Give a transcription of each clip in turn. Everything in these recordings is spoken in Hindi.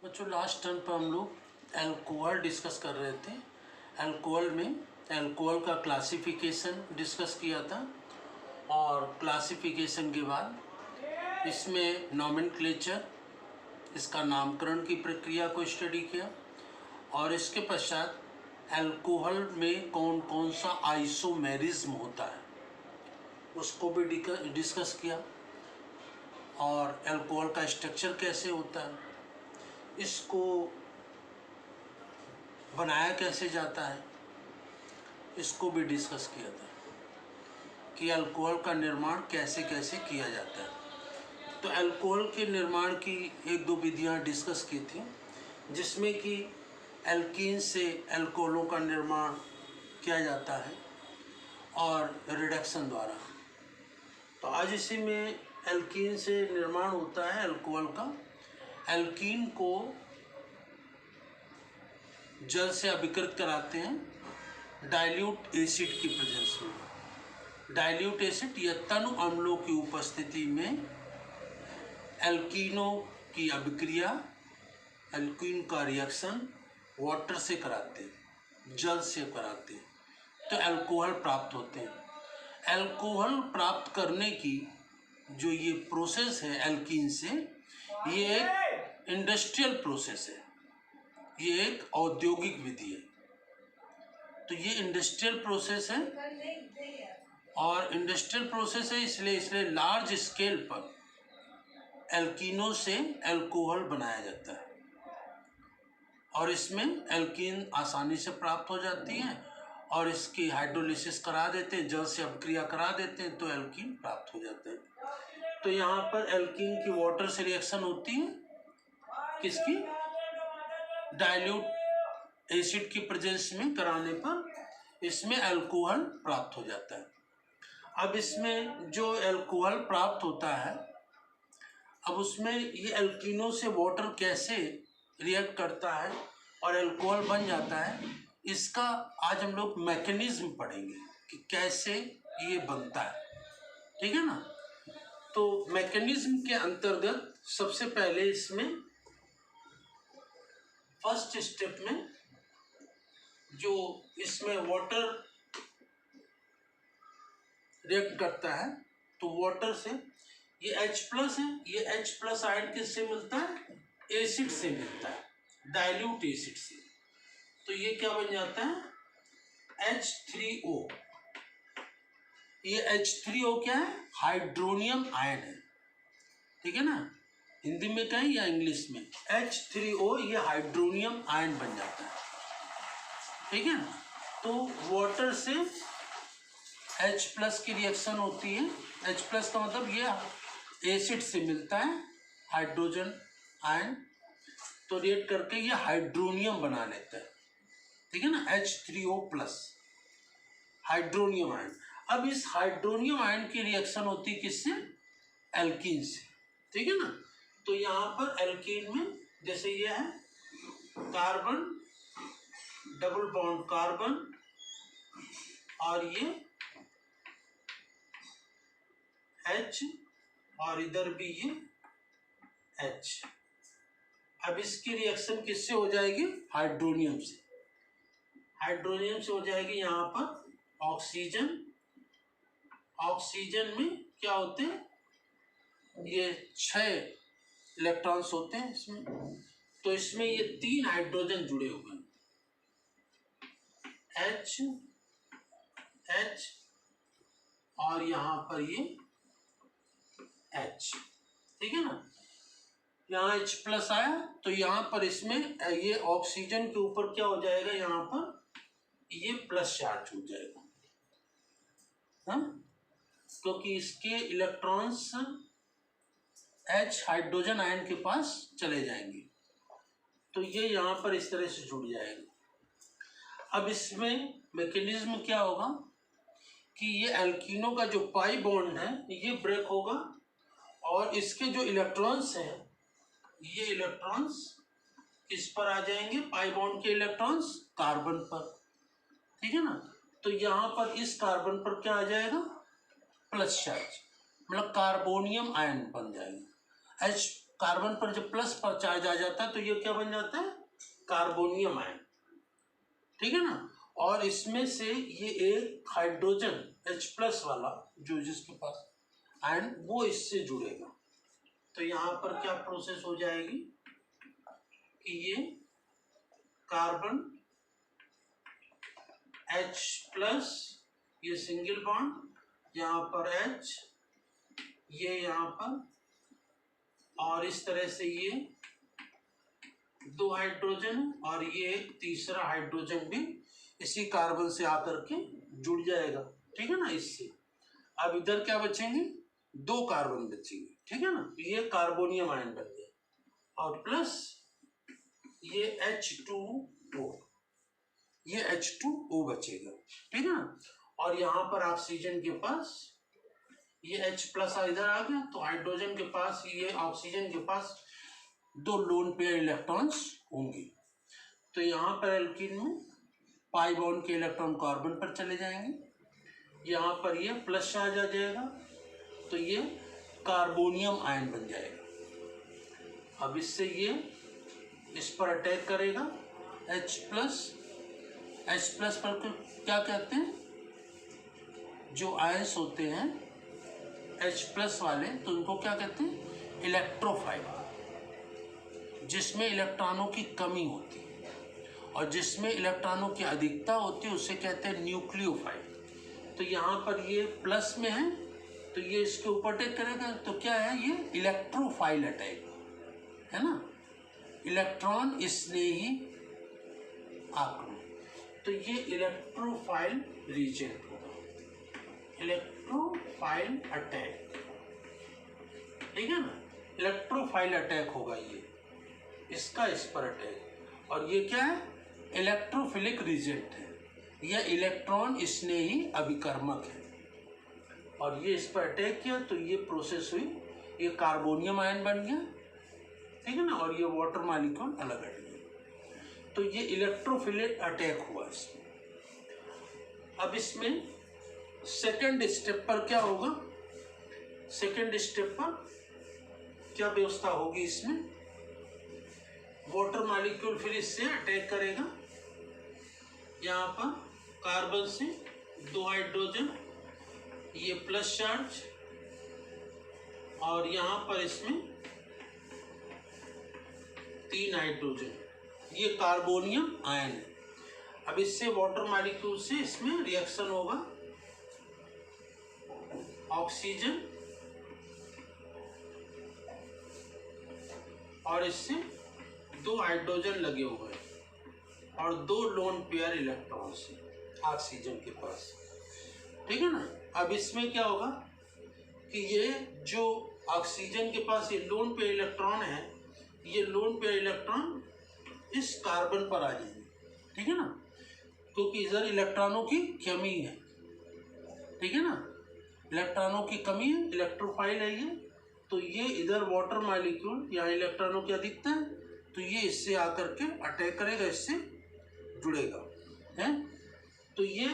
बच्चों लास्ट टर्म पर हम लोग अल्कोहल डिस्कस कर रहे थे। अल्कोहल में अल्कोहल का क्लासिफिकेशन डिस्कस किया था और क्लासिफिकेशन के बाद इसमें नॉमेनक्लेचर, इसका नामकरण की प्रक्रिया को स्टडी किया और इसके पश्चात अल्कोहल में कौन कौन सा आइसोमेरिज्म होता है उसको भी डिस्कस किया और अल्कोहल का स्ट्रक्चर कैसे होता है, इसको बनाया कैसे जाता है, इसको भी डिस्कस किया था कि अल्कोहल का निर्माण कैसे कैसे किया जाता है। तो अल्कोहल के निर्माण की एक दो विधियां डिस्कस की थी, जिसमें कि एल्कीन से अल्कोहलों का निर्माण किया जाता है और रिडक्शन द्वारा। तो आज इसी में एल्कीन से निर्माण होता है अल्कोहल का। एल्कीन को जल से अभिकृत कराते हैं डाइल्यूट एसिड की प्रेजेंस में। डाइल्यूट एसिड या तनु अम्लों की उपस्थिति में एल्कीनों की अभिक्रिया, एल्कीन का रिएक्शन वाटर से कराते हैं, जल से कराते हैं, तो अल्कोहल प्राप्त होते हैं। अल्कोहल प्राप्त करने की जो ये प्रोसेस है एल्कीन से, ये एक इंडस्ट्रियल प्रोसेस है, ये एक औद्योगिक विधि है। तो ये इंडस्ट्रियल प्रोसेस है और इंडस्ट्रियल प्रोसेस है इसलिए लार्ज स्केल पर एल्कीनों से अल्कोहल बनाया जाता है और इसमें एल्कीन आसानी से प्राप्त हो जाती है और इसकी हाइड्रोलिसिस करा देते हैं, जल से अपक्रिया करा देते हैं तो एल्कीन प्राप्त हो जाते हैं। तो यहाँ पर एल्कीन की वाटर से रिएक्शन होती है, किसकी? डाइल्यूट एसिड की प्रेजेंस में कराने पर इसमें अल्कोहल प्राप्त हो जाता है। अब इसमें जो अल्कोहल प्राप्त होता है, अब उसमें ये एल्कीनों से वाटर कैसे रिएक्ट करता है और अल्कोहल बन जाता है, इसका आज हम लोग मैकेनिज्म पढ़ेंगे कि कैसे ये बनता है। ठीक है ना? तो मैकेनिज्म के अंतर्गत सबसे पहले इसमें फर्स्ट स्टेप में जो इसमें वाटर रिएक्ट करता है, तो वाटर से ये H+ है, ये H+ आयन किससे मिलता है? एसिड से मिलता है, डाइल्यूट एसिड से। तो ये क्या बन जाता है? H3O। ये H3O क्या है? हाइड्रोनियम आयन है। ठीक है ना? हिंदी में कहें या इंग्लिश में, H3O ये हाइड्रोनियम आयन बन जाता है। ठीक है ना? तो वाटर से H+ की रिएक्शन होती है। H+ का मतलब ये एसिड से मिलता है हाइड्रोजन आयन, तो रिएक्ट करके ये हाइड्रोनियम बना लेता है। ठीक है ना? H3O+ hydronium ion. अब इस हाइड्रोनियम आयन की रिएक्शन होती है किससे? एल्कीन से। ठीक है ना? तो यहाँ पर एल्कीन में जैसे ये है कार्बन, डबल बॉन्ड कार्बन और ये H और इधर भी ये H। अब इसकी रिएक्शन किससे हो जाएगी? हाइड्रोनियम से। हाइड्रोनियम से हो जाएगी यहाँ पर ऑक्सीजन। ऑक्सीजन में क्या होते हैं? ये 6 इलेक्ट्रॉन्स होते हैं इसमें, तो इसमें ये 3 हाइड्रोजन जुड़े हुए हैं, H, H और यहाँ पर ये H। ठीक है ना? यहाँ H+ आया तो यहाँ पर इसमें ये ऑक्सीजन के ऊपर क्या हो जाएगा? यहाँ पर ये प्लस चार्ज हो जाएगा, हाँ, क्योंकि इसके इलेक्ट्रॉन्स H हाइड्रोजन आयन के पास चले जाएंगे, तो ये यहाँ पर इस तरह से जुड़ जाएगा। अब इसमें मैकेनिज्म क्या होगा कि ये एल्कीनों का जो पाई बॉन्ड है ये ब्रेक होगा और इसके जो इलेक्ट्रॉन्स हैं, ये इलेक्ट्रॉन्स किस पर आ जाएंगे? पाई बॉन्ड के इलेक्ट्रॉन्स कार्बन पर। ठीक है ना? तो यहाँ पर इस कार्बन पर क्या आ जाएगा? प्लस चार्ज, मतलब कार्बोनियम आयन बन जाएगा। H कार्बन पर जब प्लस पर चार्ज आ जाता है तो ये क्या बन जाता है, कार्बोनियम आयन, ठीक है ना। और इसमें से ये एक हाइड्रोजन H+ वाला जो जिसके पास आयन वो इससे जुड़ेगा, तो यहाँ पर क्या प्रोसेस हो जाएगी कि ये कार्बन H+, ये सिंगल बॉन्ड, यहाँ पर H, ये यहाँ पर, और इस तरह से ये 2 हाइड्रोजन और ये तीसरा हाइड्रोजन भी इसी कार्बन से आकर के जुड़ जाएगा, ठीक है ना इससे। अब इधर क्या बचेंगे, 2 कार्बन बचेंगे, ठीक है ना। ये कार्बोनियम आयन बन गया और प्लस ये H2O, ये H2O बचेगा, ठीक है ना। और यहाँ पर ऑक्सीजन के पास ये H+ इधर आ गया, तो हाइड्रोजन के पास, ये ऑक्सीजन के पास 2 लोन पेयर इलेक्ट्रॉन्स होंगे। तो यहाँ पर एल्कीन में पाई बॉन्ड के इलेक्ट्रॉन कार्बन पर चले जाएंगे, यहाँ पर ये प्लस चार्ज आ जाएगा, तो ये कार्बोनियम आयन बन जाएगा। अब इससे ये इस पर अटैक करेगा H+ पर क्या कहते हैं, जो आयंस होते हैं H+ वाले, तो उनको क्या कहते हैं, इलेक्ट्रोफाइल, जिसमें इलेक्ट्रॉनों की कमी होती है, और जिसमें इलेक्ट्रॉनों की अधिकता होती है उसे कहते हैं न्यूक्लियोफाइल। तो यहाँ पर ये प्लस में है तो ये इसके ऊपर अटैक करेगा, तो क्या है, ये इलेक्ट्रोफाइल अटैक है ना, इलेक्ट्रॉन स्नेही आक्रमण। तो ये इलेक्ट्रोफाइल रीजन होगा, इलेक्ट्रोफाइल अटैक, ठीक है ना, इलेक्ट्रोफाइल अटैक होगा ये, इसका इस पर अटैक। और ये क्या है, इलेक्ट्रोफिलिक रीजेंट है, यह इलेक्ट्रॉन स्नेही अभिकर्मक है, और ये इस पर अटैक किया तो ये प्रोसेस हुई, ये कार्बोनियम आयन बन गया, ठीक है ना, और ये वाटर मॉलिक्यूल अलग हट गया, तो ये इलेक्ट्रोफिलिक अटैक हुआ इसमें। अब इसमें सेकेंड स्टेप पर क्या होगा, सेकेंड स्टेप पर क्या व्यवस्था होगी, इसमें वाटर मॉलिक्यूल फिर इससे अटैक करेगा, यहाँ पर कार्बन से 2 हाइड्रोजन, ये प्लस चार्ज, और यहाँ पर इसमें 3 हाइड्रोजन, ये कार्बोनियम आयन है। अब इससे वाटर मॉलिक्यूल से इसमें रिएक्शन होगा, ऑक्सीजन और इससे 2 हाइड्रोजन लगे हुए हैं और 2 लोन पेयर इलेक्ट्रॉन्स हैं ऑक्सीजन के पास, ठीक है ना। अब इसमें क्या होगा कि ये जो ऑक्सीजन के पास ये लोन पेयर इलेक्ट्रॉन है, ये लोन पेयर इलेक्ट्रॉन इस कार्बन पर आ जाएंगे, ठीक है ना, क्योंकि इधर इलेक्ट्रॉनों की कमी है, ठीक है ना, इलेक्ट्रॉनों की कमी है, इलेक्ट्रोफाइल है ये, तो ये इधर वाटर मॉलिक्यूल यहाँ इलेक्ट्रॉनों की अधिकता है, तो ये इससे आकर के अटैक करेगा, इससे जुड़ेगा, है, तो ये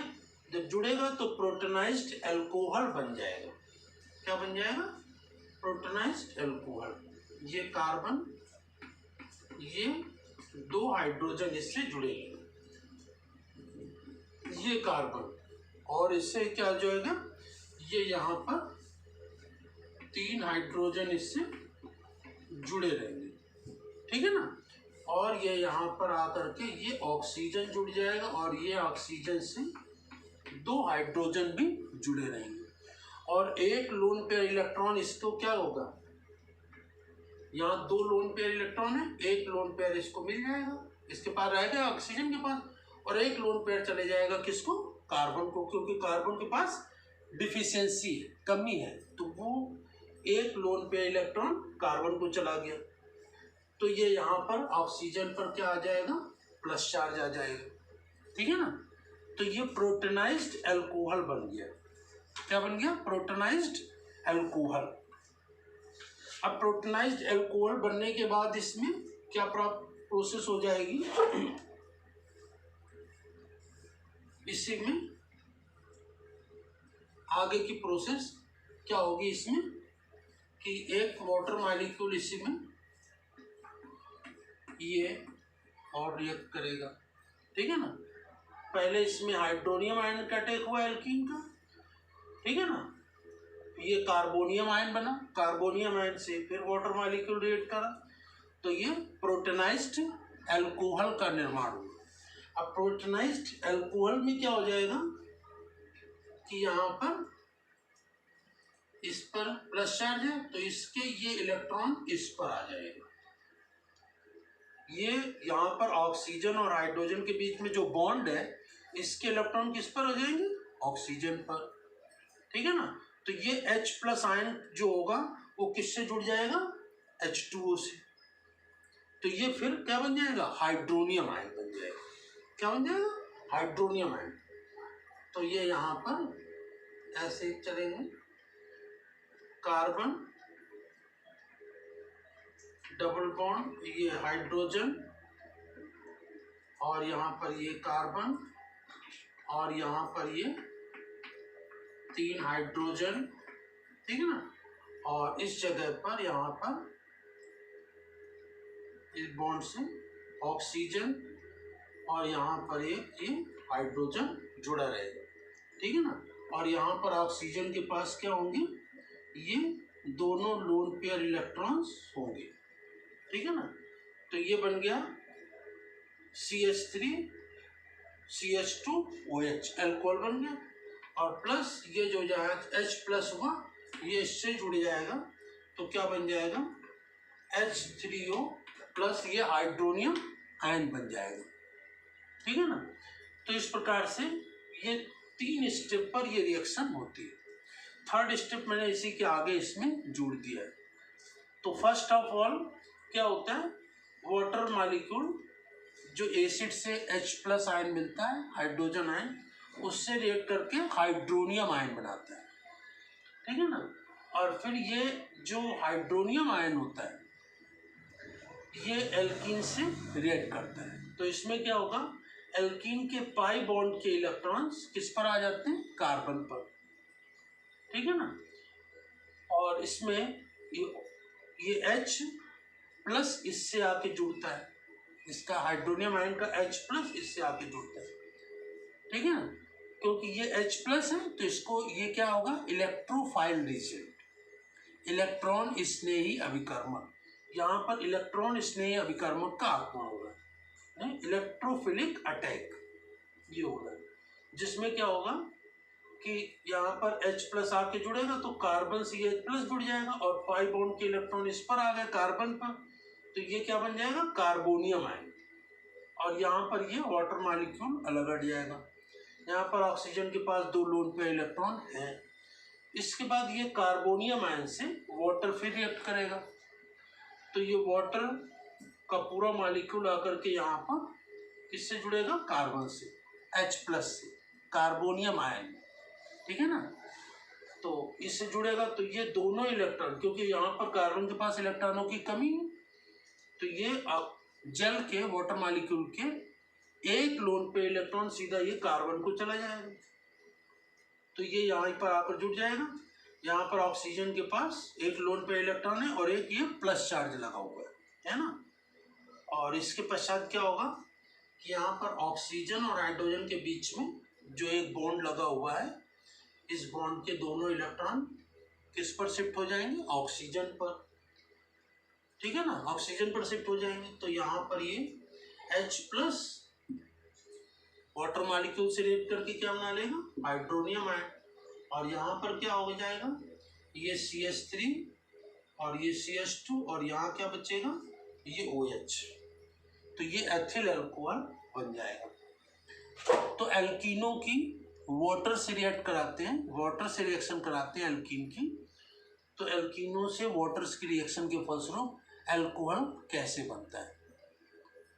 जब जुड़ेगा तो प्रोटोनाइज्ड अल्कोहल बन जाएगा। क्या बन जाएगा, प्रोटोनाइज्ड अल्कोहल। ये कार्बन, ये 2 हाइड्रोजन इससे जुड़ेंगे, ये कार्बन, और इससे क्या हो जाएगा, ये यहाँ पर 3 हाइड्रोजन इससे जुड़े रहेंगे, ठीक है ना, और ये यहाँ पर आकर के ये ऑक्सीजन जुड़ जाएगा, और ये ऑक्सीजन से 2 हाइड्रोजन भी जुड़े रहेंगे, और 1 लोन पेयर इलेक्ट्रॉन, इसको क्या होगा, यहाँ 2 लोन पेयर इलेक्ट्रॉन है, 1 लोन पेयर इसको मिल जाएगा, इसके पास रहेगा ऑक्सीजन के पास, और 1 लोन पेयर चले जाएगा किसको, कार्बन को, क्योंकि कार्बन के पास डिफिशियंसी है, कमी है, तो वो 1 लोन पेयर इलेक्ट्रॉन कार्बन को चला गया, तो ये यहाँ पर ऑक्सीजन पर क्या आ जाएगा, प्लस चार्ज आ जाएगा, ठीक है ना, तो ये प्रोटोनाइज्ड अल्कोहल बन गया। क्या बन गया, प्रोटोनाइज्ड अल्कोहल। अब प्रोटोनाइज्ड अल्कोहल बनने के बाद इसमें क्या प्रोसेस हो जाएगी, इसी में आगे की प्रोसेस क्या होगी इसमें कि एक वाटर मॉलिक्यूल इसी में ये और रिएक्ट करेगा, ठीक है ना। पहले इसमें हाइड्रोनियम आयन का अटैक हुआ एल्कीन का, ठीक है ना। ये कार्बोनियम आयन बना, कार्बोनियम आयन से फिर वाटर मॉलिक्यूल रिएक्ट करा, तो ये प्रोटोनाइज्ड अल्कोहल का निर्माण हुआ। अब प्रोटोनाइज्ड अल्कोहल में क्या हो जाएगा कि यहाँ पर इस पर प्लस चार्ज है, तो इसके ये इलेक्ट्रॉन इस पर आ जाएगा। ये यहाँ पर ऑक्सीजन और हाइड्रोजन के बीच में जो बॉन्ड है, इसके इलेक्ट्रॉन किस पर हो जाएंगे, ऑक्सीजन पर, ठीक है ना। तो ये H+ आयन जो होगा वो किससे जुड़ जाएगा, H2O से। तो ये फिर क्या बन जाएगा, हाइड्रोनियम आयन बन जाएगा। क्या बन जाएगा, हाइड्रोनियम आयन। तो ये यहाँ पर ऐसे चलेंगे, कार्बन डबल बॉन्ड, ये हाइड्रोजन, और यहाँ पर ये कार्बन, और यहाँ पर ये 3 हाइड्रोजन, ठीक है ना। और इस जगह पर यहाँ पर इस बॉन्ड से ऑक्सीजन, और यहाँ पर ये हाइड्रोजन जुड़ा रहेगा, ठीक है ना। और यहाँ पर ऑक्सीजन के पास क्या होंगे, ये दोनों लोन पेयर इलेक्ट्रॉन्स होंगे, ठीक है ना। तो ये बन गया CH3 CH2OH अल्कोहल बन गया, और प्लस ये जो जाएगा H+ हुआ, ये इससे जुड़ जाएगा, तो क्या बन जाएगा, H3O प्लस ये हाइड्रोनियम आयन बन जाएगा, ठीक है ना। तो इस प्रकार से ये 3 स्टेप पर ये रिएक्शन होती है। थर्ड स्टेप मैंने इसी के आगे इसमें जोड़ दिया है। तो फर्स्ट ऑफ ऑल क्या होता है, वाटर मॉलिक्यूल जो एसिड से H+ आयन मिलता है, हाइड्रोजन आयन, उससे रिएक्ट करके हाइड्रोनियम आयन बनाता है, ठीक है ना। और फिर ये जो हाइड्रोनियम आयन होता है, ये एल्कीन से रिएक्ट करता है। तो इसमें क्या होगा, एल्कीन के पाई बॉन्ड के इलेक्ट्रॉन्स किस पर आ जाते हैं, कार्बन पर, ठीक है ना। और इसमें ये H+ इससे आके जुड़ता है, इसका हाइड्रोनियम आयन का H+ इससे आके जुड़ता है, ठीक है ना। क्योंकि ये H+ है तो इसको ये क्या होगा, इलेक्ट्रोफाइल रीजन, इलेक्ट्रॉन स्नेही अभिकर्मक। यहाँ पर इलेक्ट्रॉन स्नेही अभिकर्मक का आगमन होगा, इलेक्ट्रोफिलिक अटैक ये होगा, जिसमें क्या होगा कि यहाँ पर H+ आके जुड़ेगा तो कार्बन से H+ जुड़ जाएगा, और पाई बॉन्ड के इलेक्ट्रॉन इस पर आ गए कार्बन पर, तो ये क्या बन जाएगा, कार्बोनियम आयन। और यहाँ पर ये वाटर मॉलिक्यूल अलग हट जाएगा। यहाँ पर ऑक्सीजन के पास 2 लोन पेयर इलेक्ट्रॉन है। इसके बाद ये कार्बोनियम आयन से वाटर फिर रिएक्ट करेगा, तो ये वाटर का पूरा मॉलिक्यूल आकर के यहाँ पर किससे जुड़ेगा, कार्बन से, H+ से, कार्बोनियम आयन, ठीक है ना। तो इससे जुड़ेगा, तो ये दोनों इलेक्ट्रॉन, क्योंकि यहाँ पर कार्बन के पास इलेक्ट्रॉनों की कमी है, तो ये जल के वाटर मॉलिक्यूल के एक लोन पे इलेक्ट्रॉन सीधा ये कार्बन को चला जाएगा, तो ये यहाँ पर आकर जुड़ जाएगा। यहाँ पर ऑक्सीजन के पास एक लोन पे इलेक्ट्रॉन है और एक ये प्लस चार्ज लगा हुआ है ना। और इसके पश्चात क्या होगा कि यहाँ पर ऑक्सीजन और हाइड्रोजन के बीच में जो एक बॉन्ड लगा हुआ है, इस बॉन्ड के दोनों इलेक्ट्रॉन किस पर शिफ्ट हो जाएंगे, ऑक्सीजन पर, ठीक है ना, ऑक्सीजन पर शिफ्ट हो जाएंगे। तो यहाँ पर ये H+ वाटर मॉलिक्यूल से रिएक्ट करके क्या बना लेगा, हाइड्रोनियम आयन, और यहाँ पर क्या हो जाएगा, ये CH3 और ये CH2, और यहाँ क्या बचेगा, ये OH, तो ये एथिल अल्कोहल बन जाएगा। तो एल्कीनों की वाटर से रिएक्ट कराते हैं, वाटर से रिएक्शन कराते हैं एल्कीन की। तो एल्कीनों से वाटर्स की रिएक्शन के फलस्वरूप अल्कोहल कैसे बनता है,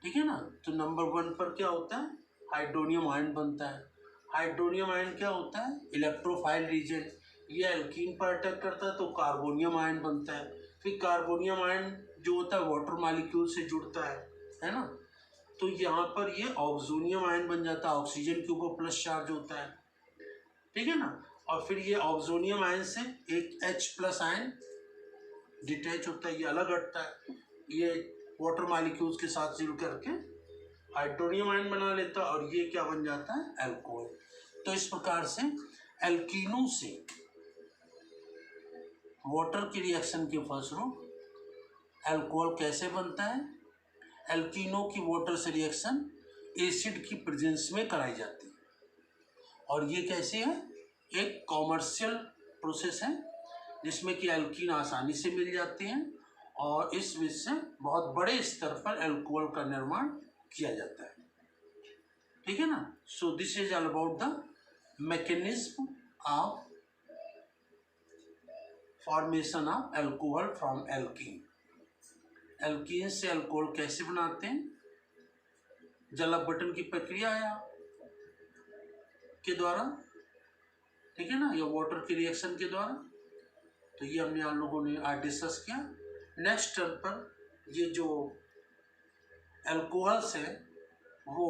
ठीक है ना। तो नंबर 1 पर क्या होता है, हाइड्रोनियम आयन बनता है। हाइड्रोनियम आयन क्या होता है, इलेक्ट्रोफाइल रीजन, ये एल्कीन पर अटैक करता है तो कार्बोनियम आयन बनता है। फिर कार्बोनियम आयन जो होता है वाटर मॉलिक्यूल से जुड़ता है ना, तो यहाँ पर ये ऑक्सोनियम आयन बन जाता है, ऑक्सीजन के ऊपर प्लस चार्ज होता है, ठीक है ना। और फिर ये ऑक्सोनियम आयन से एक H+ आयन डिटैच होता है, ये अलग हटता है, ये वाटर मॉलिक्यूल्स के साथ जुड़ करके हाइड्रोनियम आयन बना लेता है और ये क्या बन जाता है, अल्कोहल। तो इस प्रकार से एल्कीनों से वाटर की रिएक्शन के फलस्वरूप अल्कोहल कैसे बनता है। एल्कीनों की वाटर से रिएक्शन एसिड की प्रेजेंस में कराई जाती है और ये कैसे है, एक कॉमर्शियल प्रोसेस है जिसमें कि एल्कीन आसानी से मिल जाते हैं और इस वजह से बहुत बड़े स्तर पर अल्कोहल का निर्माण किया जाता है। ठीक है ना। So this is all about the mechanism of formation of alcohol from alkene. Alkene से अल्कोहल कैसे बनाते हैं, जल अपघटन की प्रक्रिया के द्वारा, ठीक है ना, या वाटर की रिएक्शन के द्वारा। तो ये हमने आप लोगों ने आज डिस्कस किया। नेक्स्ट टर्म पर ये जो अल्कोहल्स है वो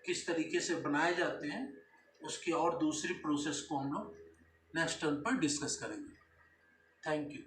किस तरीके से बनाए जाते हैं उसकी और दूसरी प्रोसेस को हम लोग नेक्स्ट टर्म पर डिस्कस करेंगे। Thank you.